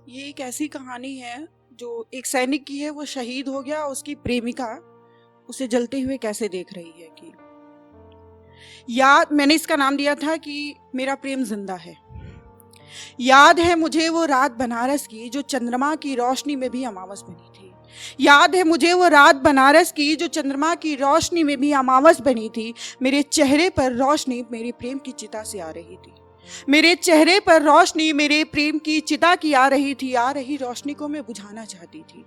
ये एक ऐसी कहानी है जो एक सैनिक की है। वो शहीद हो गया, उसकी प्रेमिका उसे जलते हुए कैसे देख रही है कि याद, मैंने इसका नाम दिया था कि मेरा प्रेम जिंदा है। याद है मुझे वो रात बनारस की जो चंद्रमा की रोशनी में भी अमावस बनी थी। याद है मुझे वो रात बनारस की जो चंद्रमा की रोशनी में भी अमावस बनी थी। मेरे चेहरे पर रोशनी मेरे प्रेम की चिता से आ रही थी। मेरे चेहरे पर रोशनी मेरे प्रेम की चिता की आ रही थी। आ रही रोशनी को मैं बुझाना चाहती थी।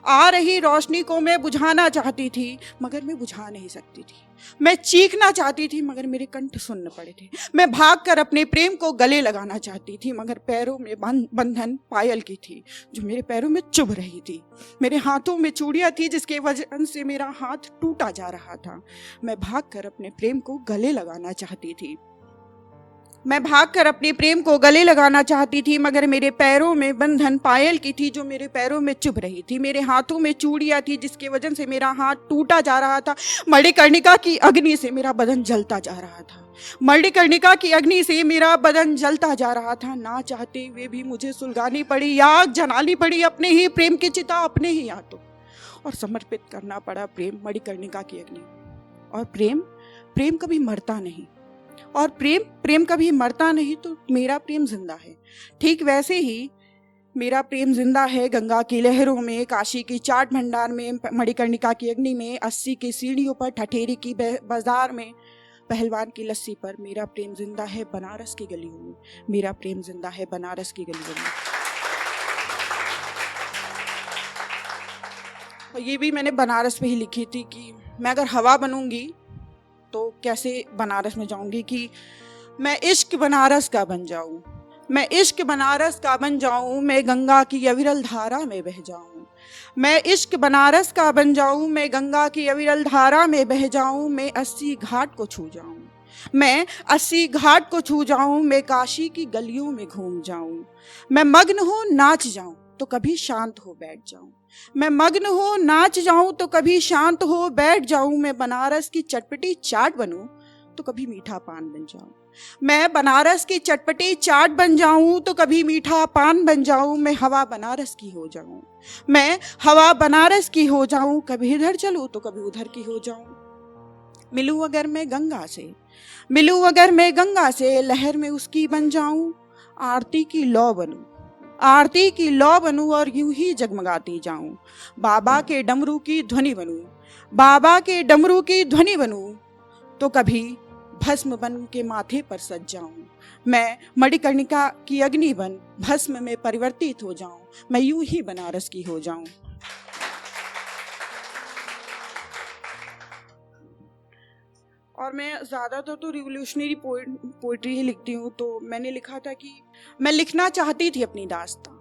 आ रही रोशनी को मैं बुझाना चाहती थी, मगर मैं बुझा नहीं सकती थी। मैं चीखना चाहती थी, मगर मेरे कंठ सुन्न पड़े थे। मैं भागकर अपने प्रेम को गले लगाना चाहती थी, मगर पैरों में बंधन पायल की थी जो मेरे पैरों में चुभ रही थी। मेरे हाथों में चूड़ियां थी जिसके वजह से मेरा हाथ टूटा जा रहा था। मैं भागकर अपने प्रेम को गले लगाना चाहती थी। मैं भागकर अपने प्रेम को गले लगाना चाहती थी, मगर मेरे पैरों में बंधन पायल की थी जो मेरे पैरों में चुभ रही थी। मेरे हाथों में चूड़ियां थी जिसकी वजह से मेरा हाथ टूटा जा रहा था। मणिकर्णिका की अग्नि से मेरा बदन जलता जा रहा था। मणिकर्णिका की अग्नि से मेरा बदन जलता जा रहा था। ना चाहते हुए भी मुझे सुलगानी पड़ी, आग जलानी पड़ी अपने ही प्रेम की चिता अपने ही हाथों, और समर्पित करना पड़ा प्रेम मणिकर्णिका की अग्नि। और प्रेम कभी मरता नहीं, और प्रेम कभी मरता नहीं, तो मेरा प्रेम जिंदा है। ठीक वैसे ही मेरा प्रेम जिंदा है गंगा की लहरों में, काशी की चाट भंडार में, मणिकर्णिका की अग्नि में, 80 की सीढ़ियों पर, ठठेरी की बाजार में, पहलवान की लस्सी पर। मेरा प्रेम जिंदा है बनारस की गलियों में। मेरा प्रेम जिंदा है बनारस की गलियों में। और ये भी मैंने बनारस में ही लिखी थी कि मैं अगर हवा बनूंगी तो कैसे बनारस में जाऊंगी, कि मैं इश्क बनारस का बन जाऊं, मैं इश्क बनारस का बन जाऊं, मैं गंगा की अविरल धारा में बह जाऊं। मैं इश्क बनारस का बन जाऊं, मैं गंगा की अविरल धारा में बह जाऊं। मैं 80 घाट को छू जाऊं, मैं 80 घाट को छू जाऊं। मैं काशी की गलियों में घूम जाऊं। मैं मग्न हो नाच जाऊं तो कभी शांत हो बैठ जाऊं। मैं मग्न हो नाच जाऊं तो कभी शांत हो बैठ जाऊं। मैं बनारस की चटपटी चाट बनूं तो कभी मीठा पान बन जाऊं। मैं बनारस की चटपटी चाट बन जाऊं तो कभी मीठा पान बन जाऊं। मैं हवा बनारस की हो जाऊं, मैं हवा बनारस की हो जाऊं। कभी इधर चलूं तो कभी उधर की हो जाऊं। मिलूं अगर मैं गंगा से, मिलूं अगर मैं गंगा से, लहर में उसकी बन जाऊं। आरती की लौ बनूं, आरती की लौ बनूं, और यूं ही जगमगाती जाऊं। बाबा के डमरू की ध्वनि बनूं, बाबा के डमरू की ध्वनि बनूं, तो कभी भस्म बन के माथे पर सज जाऊं। मैं मणिकर्णिका की अग्नि बन भस्म में परिवर्तित हो जाऊं। मैं यूं ही बनारस की हो जाऊं। और मैं ज़्यादातर तो रिवोल्यूशनरी पोइट्री ही लिखती हूँ। तो मैंने लिखा था कि मैं लिखना चाहती थी अपनी दास्तां,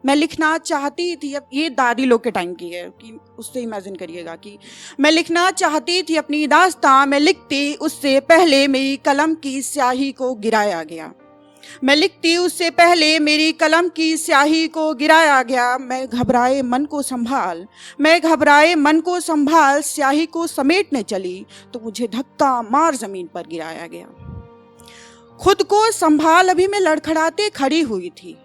मैं लिखना चाहती थी। अब ये दादी लोग के टाइम की है, कि उससे इमेजिन करिएगा कि मैं लिखना चाहती थी अपनी दास्तां। मैं लिखती उससे पहले मेरी कलम की स्याही को गिराया गया। मैं लिखती उससे पहले मेरी कलम की स्याही को गिराया गया। मैं घबराए मन को संभाल, मैं घबराए मन को संभाल, स्याही को समेटने चली तो मुझे धक्का मार जमीन पर गिराया गया। खुद को संभाल अभी मैं लड़खड़ाते खड़ी हुई थी,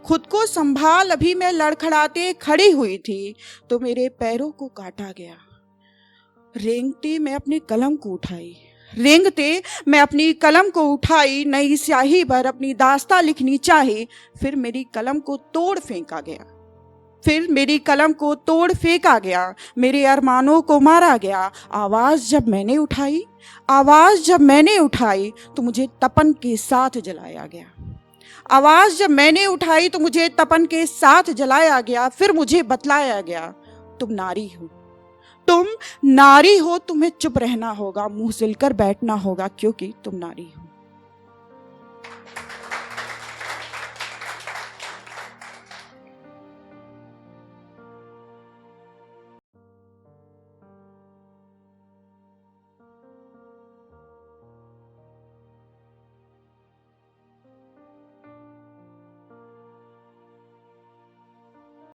खुद को संभाल अभी मैं लड़खड़ाते खड़ी हुई थी, तो मेरे पैरों को काटा गया। रेंगते मैं अपनी कलम को उठाई, रेंगते मैं अपनी कलम को उठाई। नई स्याही पर अपनी दास्तां लिखनी चाही, फिर मेरी कलम को तोड़ फेंका गया, फिर मेरी कलम को तोड़ फेंका गया। मेरे अरमानों को मारा गया। आवाज जब मैंने उठाई, आवाज जब मैंने उठाई तो मुझे तपन के साथ जलाया गया। आवाज जब मैंने उठाई तो मुझे तपन के साथ जलाया गया। फिर मुझे बतलाया गया, तुम नारी हो, तुम नारी हो, तुम्हें चुप रहना होगा, मुंह सिलकर बैठना होगा, क्योंकि तुम नारी हो।